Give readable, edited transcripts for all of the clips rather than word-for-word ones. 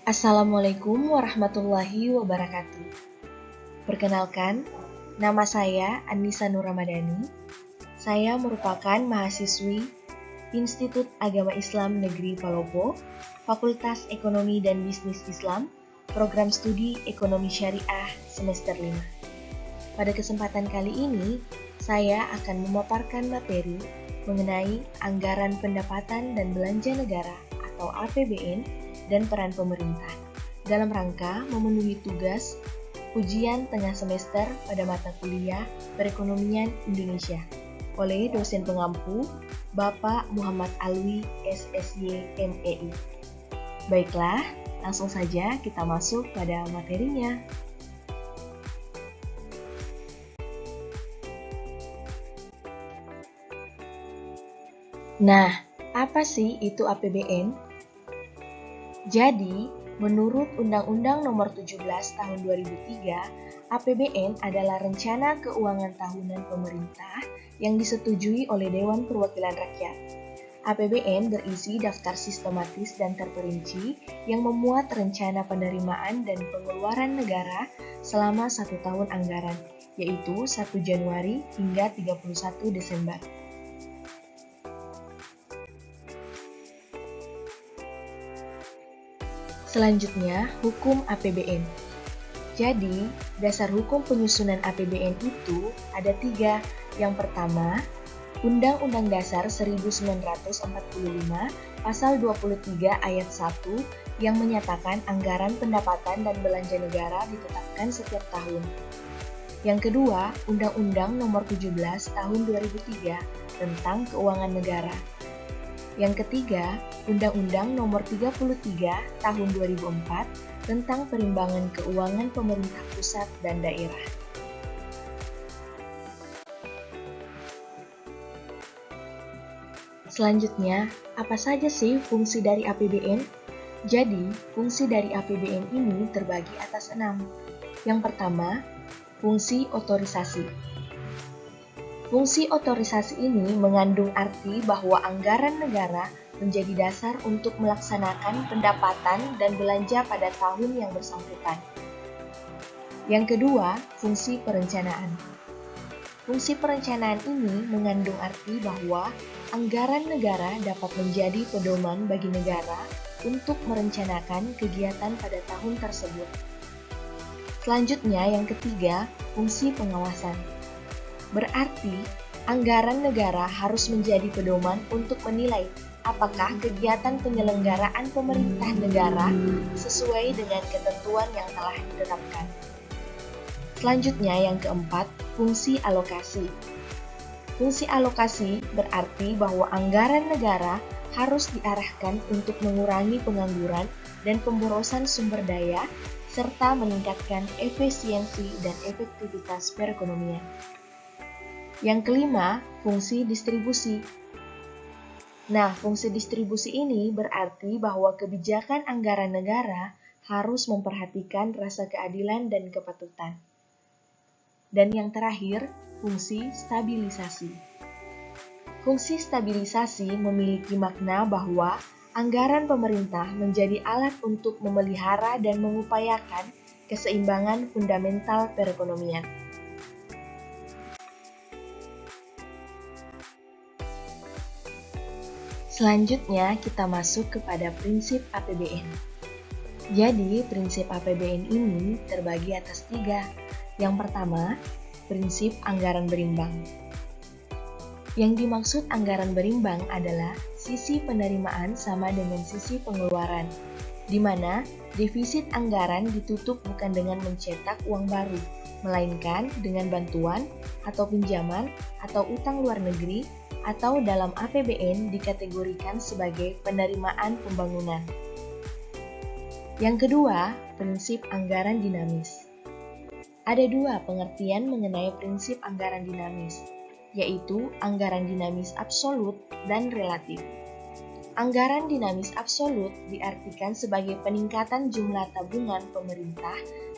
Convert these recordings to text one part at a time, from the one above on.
Assalamualaikum warahmatullahi wabarakatuh. Perkenalkan, nama saya Annisa Nur Ramadhani. Saya merupakan mahasiswi Institut Agama Islam Negeri Palopo, Fakultas Ekonomi dan Bisnis Islam, Program Studi Ekonomi Syariah semester 5. Pada kesempatan kali ini, saya akan memaparkan materi mengenai anggaran pendapatan dan belanja negara atau APBN dan peran pemerintah dalam rangka memenuhi tugas ujian tengah semester pada mata kuliah Perekonomian Indonesia oleh dosen pengampu Bapak Muhammad Alwi SSY MEI. Baiklah, langsung saja kita masuk pada materinya. Nah, apa sih itu APBN? Jadi, menurut Undang-Undang Nomor 17 Tahun 2003, APBN adalah rencana keuangan tahunan pemerintah yang disetujui oleh Dewan Perwakilan Rakyat. APBN berisi daftar sistematis dan terperinci yang memuat rencana penerimaan dan pengeluaran negara selama 1 tahun anggaran, yaitu 1 Januari hingga 31 Desember. Selanjutnya, hukum APBN. Jadi, dasar hukum penyusunan APBN itu ada 3. Yang pertama, Undang-Undang Dasar 1945 Pasal 23 Ayat 1 yang menyatakan anggaran pendapatan dan belanja negara ditetapkan setiap tahun. Yang kedua, Undang-Undang Nomor 17 Tahun 2003 tentang Keuangan Negara. Yang ketiga, Undang-Undang Nomor 33 Tahun 2004 tentang Perimbangan Keuangan Pemerintah Pusat dan Daerah. Selanjutnya, apa saja sih fungsi dari APBN? Jadi, fungsi dari APBN ini terbagi atas 6. Yang pertama, fungsi otorisasi. Fungsi otorisasi ini mengandung arti bahwa anggaran negara menjadi dasar untuk melaksanakan pendapatan dan belanja pada tahun yang bersangkutan. Yang kedua, fungsi perencanaan. Fungsi perencanaan ini mengandung arti bahwa anggaran negara dapat menjadi pedoman bagi negara untuk merencanakan kegiatan pada tahun tersebut. Selanjutnya, yang ketiga, fungsi pengawasan. Berarti, anggaran negara harus menjadi pedoman untuk menilai apakah kegiatan penyelenggaraan pemerintah negara sesuai dengan ketentuan yang telah ditetapkan. Selanjutnya, yang keempat, fungsi alokasi. Fungsi alokasi berarti bahwa anggaran negara harus diarahkan untuk mengurangi pengangguran dan pemborosan sumber daya, serta meningkatkan efisiensi dan efektivitas perekonomian. Yang kelima, fungsi distribusi. Nah, fungsi distribusi ini berarti bahwa kebijakan anggaran negara harus memperhatikan rasa keadilan dan kepatutan. Dan yang terakhir, fungsi stabilisasi. Fungsi stabilisasi memiliki makna bahwa anggaran pemerintah menjadi alat untuk memelihara dan mengupayakan keseimbangan fundamental perekonomian. Selanjutnya, kita masuk kepada prinsip APBN. Jadi, prinsip APBN ini terbagi atas 3. Yang pertama, prinsip anggaran berimbang. Yang dimaksud anggaran berimbang adalah sisi penerimaan sama dengan sisi pengeluaran, di mana defisit anggaran ditutup bukan dengan mencetak uang baru, melainkan dengan bantuan atau pinjaman atau utang luar negeri, atau dalam APBN dikategorikan sebagai penerimaan pembangunan. Yang kedua, prinsip anggaran dinamis. Ada 2 pengertian mengenai prinsip anggaran dinamis, yaitu anggaran dinamis absolut dan relatif. Anggaran dinamis absolut diartikan sebagai peningkatan jumlah tabungan pemerintah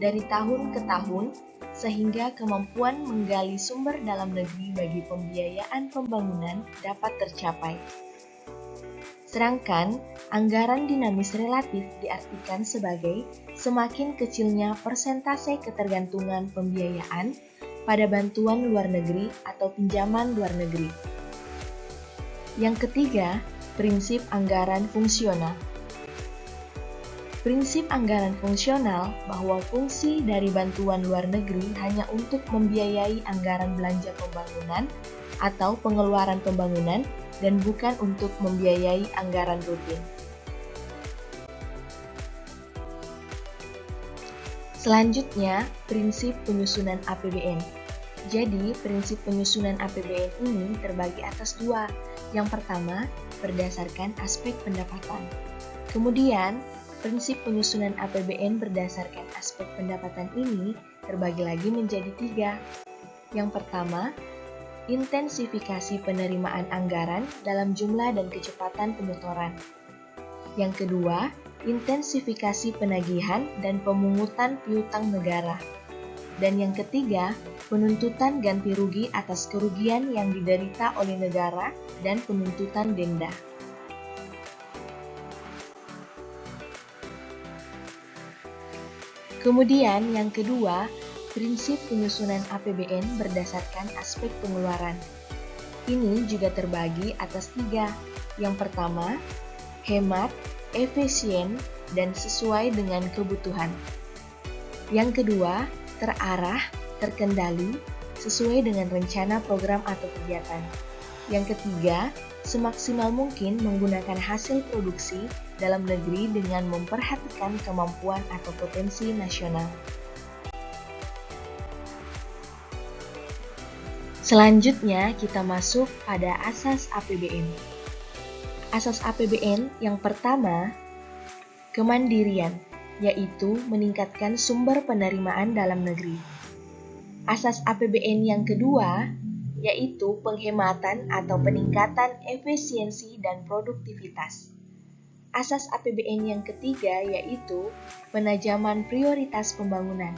dari tahun ke tahun sehingga kemampuan menggali sumber dalam negeri bagi pembiayaan pembangunan dapat tercapai. Sedangkan anggaran dinamis relatif diartikan sebagai semakin kecilnya persentase ketergantungan pembiayaan pada bantuan luar negeri atau pinjaman luar negeri. Yang ketiga, prinsip anggaran fungsional. Prinsip anggaran fungsional bahwa fungsi dari bantuan luar negeri hanya untuk membiayai anggaran belanja pembangunan atau pengeluaran pembangunan dan bukan untuk membiayai anggaran rutin. Selanjutnya, prinsip penyusunan APBN. Jadi, prinsip penyusunan APBN ini terbagi atas dua. Yang pertama, berdasarkan aspek pendapatan. Kemudian, prinsip penyusunan APBN berdasarkan aspek pendapatan ini terbagi lagi menjadi tiga. Yang pertama, intensifikasi penerimaan anggaran dalam jumlah dan kecepatan penyetoran. Yang kedua, intensifikasi penagihan dan pemungutan piutang negara. Dan yang ketiga, penuntutan ganti rugi atas kerugian yang diderita oleh negara dan penuntutan denda. Kemudian yang kedua, prinsip penyusunan APBN berdasarkan aspek pengeluaran. Ini juga terbagi atas tiga. Yang pertama, hemat, efisien, dan sesuai dengan kebutuhan. Yang kedua, terarah, terkendali, sesuai dengan rencana program atau kegiatan. Yang ketiga, semaksimal mungkin menggunakan hasil produksi dalam negeri dengan memperhatikan kemampuan atau potensi nasional. Selanjutnya, kita masuk pada asas APBN. Asas APBN yang pertama, kemandirian, yaitu meningkatkan sumber penerimaan dalam negeri. Asas APBN yang kedua, yaitu penghematan atau peningkatan efisiensi dan produktivitas. Asas APBN yang ketiga, yaitu penajaman prioritas pembangunan.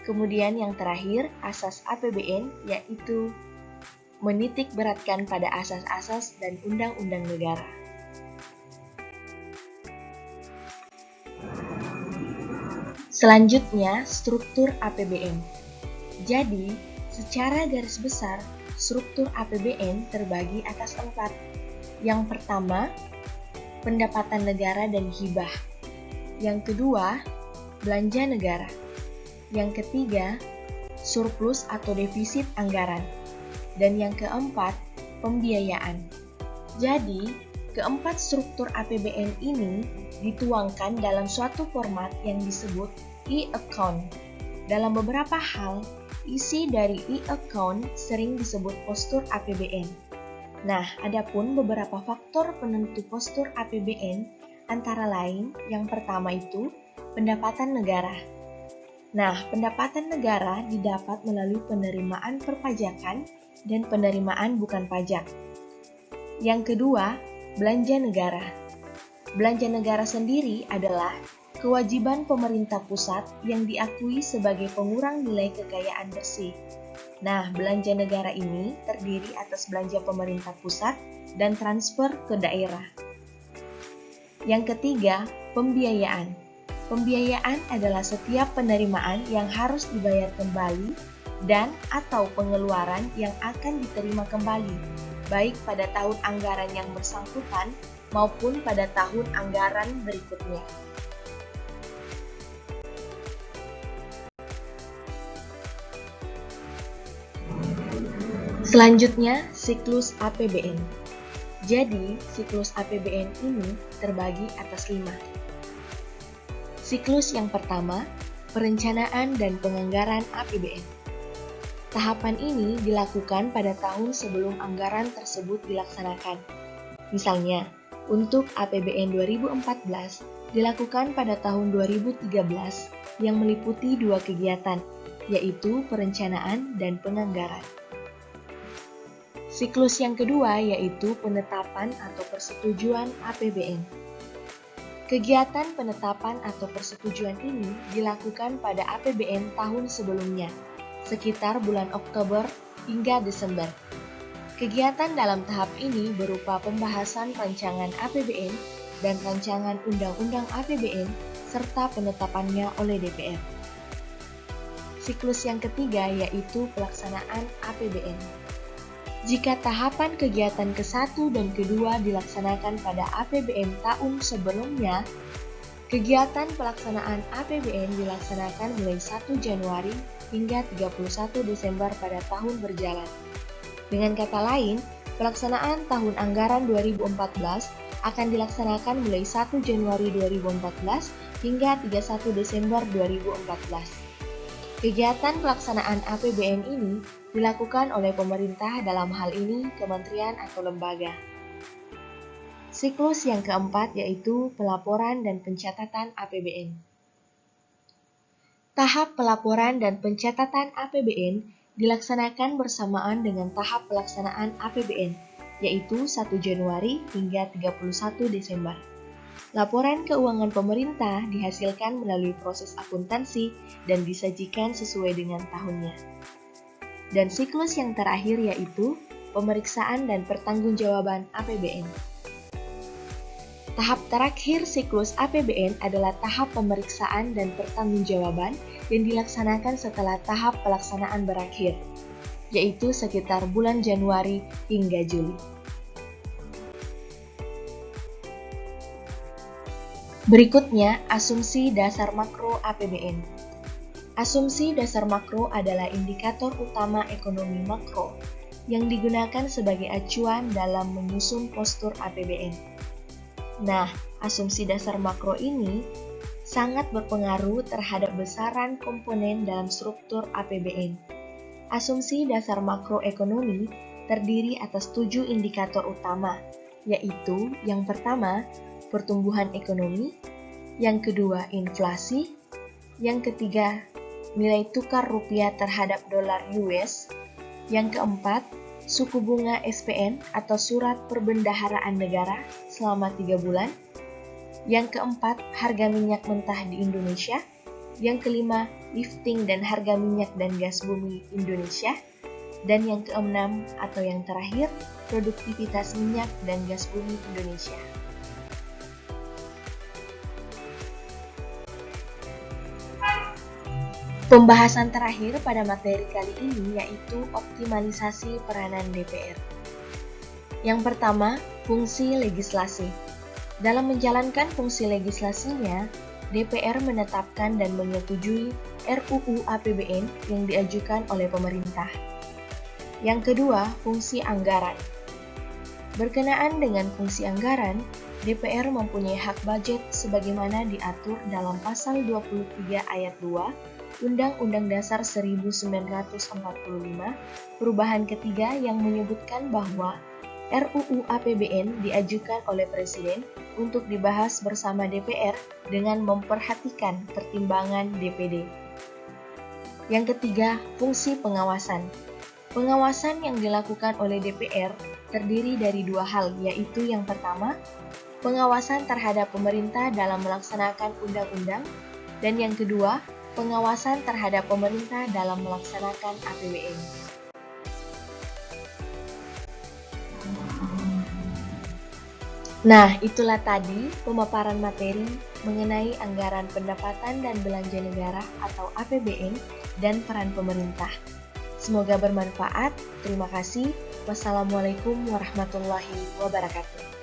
Kemudian yang terakhir, asas APBN, yaitu menitik beratkan pada asas-asas dan undang-undang negara. Selanjutnya, struktur APBN. Jadi, secara garis besar, struktur APBN terbagi atas 4. Yang pertama, pendapatan negara dan hibah. Yang kedua, belanja negara. Yang ketiga, surplus atau defisit anggaran. Dan yang keempat, pembiayaan. Jadi, keempat struktur APBN ini dituangkan dalam suatu format yang disebut e-account. Dalam beberapa hal, isi dari e-account sering disebut postur APBN. Nah, adapun beberapa faktor penentu postur APBN antara lain yang pertama itu pendapatan negara. Nah, pendapatan negara didapat melalui penerimaan perpajakan dan penerimaan bukan pajak. Yang kedua, belanja negara. Belanja negara sendiri adalah kewajiban pemerintah pusat yang diakui sebagai pengurang nilai kekayaan bersih. Nah, belanja negara ini terdiri atas belanja pemerintah pusat dan transfer ke daerah. Yang ketiga, pembiayaan. Pembiayaan adalah setiap penerimaan yang harus dibayar kembali dan atau pengeluaran yang akan diterima kembali, baik pada tahun anggaran yang bersangkutan maupun pada tahun anggaran berikutnya. Selanjutnya, siklus APBN. Jadi, siklus APBN ini terbagi atas 5. Siklus yang pertama, perencanaan dan penganggaran APBN. Tahapan ini dilakukan pada tahun sebelum anggaran tersebut dilaksanakan. Misalnya, untuk APBN 2014 dilakukan pada tahun 2013 yang meliputi 2 kegiatan, yaitu perencanaan dan penganggaran. Siklus yang kedua yaitu penetapan atau persetujuan APBN. Kegiatan penetapan atau persetujuan ini dilakukan pada APBN tahun sebelumnya, sekitar bulan Oktober hingga Desember. Kegiatan dalam tahap ini berupa pembahasan rancangan APBN dan rancangan Undang-Undang APBN serta penetapannya oleh DPR. Siklus yang ketiga yaitu pelaksanaan APBN. Jika tahapan kegiatan ke-1 dan ke-2 dilaksanakan pada APBN tahun sebelumnya, kegiatan pelaksanaan APBN dilaksanakan mulai 1 Januari hingga 31 Desember pada tahun berjalan. Dengan kata lain, pelaksanaan tahun anggaran 2014 akan dilaksanakan mulai 1 Januari 2014 hingga 31 Desember 2014. Kegiatan pelaksanaan APBN ini dilakukan oleh pemerintah, dalam hal ini kementerian atau lembaga. Siklus yang keempat yaitu pelaporan dan pencatatan APBN. Tahap pelaporan dan pencatatan APBN dilaksanakan bersamaan dengan tahap pelaksanaan APBN, yaitu 1 Januari hingga 31 Desember. Laporan keuangan pemerintah dihasilkan melalui proses akuntansi dan disajikan sesuai dengan tahunnya. Dan siklus yang terakhir yaitu pemeriksaan dan pertanggungjawaban APBN. Tahap terakhir siklus APBN adalah tahap pemeriksaan dan pertanggungjawaban yang dilaksanakan setelah tahap pelaksanaan berakhir, yaitu sekitar bulan Januari hingga Juli. Berikutnya, asumsi dasar makro APBN. Asumsi dasar makro adalah indikator utama ekonomi makro yang digunakan sebagai acuan dalam menyusun postur APBN. Nah, asumsi dasar makro ini sangat berpengaruh terhadap besaran komponen dalam struktur APBN. Asumsi dasar makroekonomi terdiri atas 7 indikator utama, yaitu yang pertama, pertumbuhan ekonomi, yang kedua, inflasi, yang ketiga, nilai tukar rupiah terhadap dolar US, yang keempat, suku bunga SPN atau surat perbendaharaan negara selama 3 bulan. Yang keempat, harga minyak mentah di Indonesia. Yang kelima, lifting dan harga minyak dan gas bumi Indonesia. Dan yang keenam atau yang terakhir, produktivitas minyak dan gas bumi Indonesia. Pembahasan terakhir pada materi kali ini yaitu optimalisasi peranan DPR. Yang pertama, fungsi legislasi. Dalam menjalankan fungsi legislasinya, DPR menetapkan dan menyetujui RUU APBN yang diajukan oleh pemerintah. Yang kedua, fungsi anggaran. Berkenaan dengan fungsi anggaran, DPR mempunyai hak budget sebagaimana diatur dalam pasal 23 ayat 2 Undang-Undang Dasar 1945, perubahan ketiga yang menyebutkan bahwa RUU APBN diajukan oleh Presiden untuk dibahas bersama DPR dengan memperhatikan pertimbangan DPD. Yang ketiga, fungsi pengawasan. Pengawasan yang dilakukan oleh DPR terdiri dari 2 hal, yaitu yang pertama, pengawasan terhadap pemerintah dalam melaksanakan undang-undang, dan yang kedua, pengawasan terhadap pemerintah dalam melaksanakan APBN. Nah, itulah tadi pemaparan materi mengenai anggaran pendapatan dan belanja negara atau APBN dan peran pemerintah. Semoga bermanfaat. Terima kasih. Wassalamualaikum warahmatullahi wabarakatuh.